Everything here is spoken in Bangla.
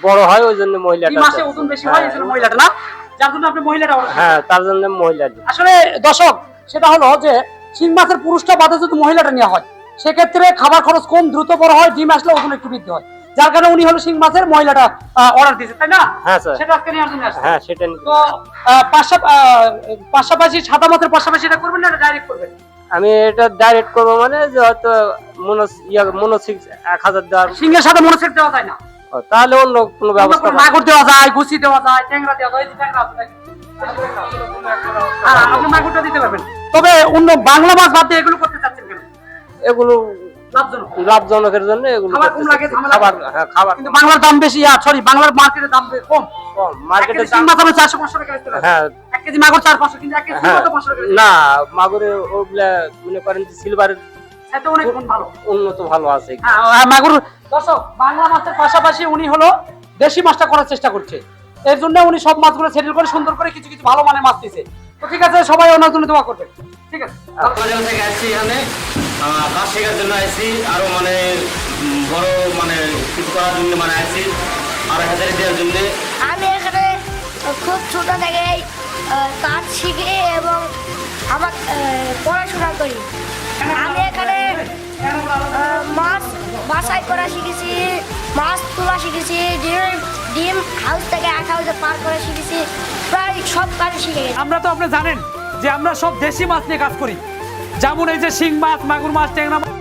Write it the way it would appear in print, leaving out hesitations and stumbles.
বড় হয় ওই জন্য মহিলাটা। কি মাসে ওজন বেশি হয় এই জন্য মহিলাটা না, যার জন্য আপনি মহিলাটা order করেছেন। হ্যাঁ, তার জন্য মহিলা। আসলে দর্শক সেটা হলো যে শিং মাছের পুরুষটা বাদে যদি মহিলাটা নেওয়া হয় সেক্ষেত্রে খাবার খরচ কম, দ্রুত বড় হয়, ডিম আসলে ওজন একটু বৃদ্ধি হয়, যার কারণে উনি হলো শিং মাছের মহিলাটা অর্ডার দিয়েছে, তাই না? হ্যাঁ স্যার। সেটা আজকে নেওয়ার জন্য আসছে। হ্যাঁ সেটা তো পাশাপাশি সাদা মাছের পাশাপাশি এটা করবেন না ডাইরেক্ট করবেন? আমি এটা ডাইরেক্ট করবো, মানে যে হয়তো মনোসিক্স 1000 দেওয়ার। শিংয়ের সাথে মনোসেট দেওয়া যায় না, তাহলে অন্য কোনো ব্যবস্থা মাগুর দেওয়া যায়, গুছি দেওয়া যায়, ট্যাংরা দেওয়া যায়, এই যে ট্যাংরা আছে আপনি মাগুরটা দিতে পারবেন। তবে অন্য বাংলা মাছ বাদ দিয়ে এগুলো করতে চাচ্ছেন কেন? এগুলো লাভজনক, লাভজনকের জন্য এগুলো খাবার কম লাগে, খাবার। হ্যাঁ খাবার, কিন্তু বাংলার দাম বেশি, সরি বাংলার মার্কেটের দাম কম। কম মার্কেটে শিং মাছ হবে 400-500 টাকা বেচতে পারে। হ্যাঁ 1 কেজি মাগুর 400-500, কিন্তু 1 কেজি হ্যাঁ। তো 500 টাকা। না, মাগুরে ওগুলা মনে করেন যে সিলভারের সেটা অনেক গুণ ভালো। উন্নত ভালো আছে। হ্যাঁ মাগুর। দর্শক বাংলা মাছের পাশাপাশি উনি হলো দেশি মাছটা করার চেষ্টা করছে, এর জন্য উনি সব মাছগুলো সেটেল করে সুন্দর করে কিছু কিছু ভালো মানের মাছ দিয়েছে। তো ঠিক আছে, সবাই ওনার জন্য দোয়া করবেন, ঠিক আছে? কক্সবাজার থেকে আসছি এখানে কাজ শেখার জন্য আসছি, আরো মানে বড় মানে কিছু করার জন্য মানে আসছি, আরো হাজারি দেওয়ার জন্য। আমি এখানে খুব ছোট থেকেই কাজ শিখি এবং আমার পড়াশোনা করি। আমি এখানে মাছ বাছাই করা শিখেছি, মাছ তোলা শিখেছি, ডিম হাউস থেকে এক হাউসে পার করা শিখেছি, প্রায় সব কাজ শিখে গেছি। আমরা তো আপনি জানেন যে আমরা সব দেশি মাছ নিয়ে কাজ করি, যেমন এই যে শিং মাছ, মাগুর মাছ, ট্যাংরা মাছ।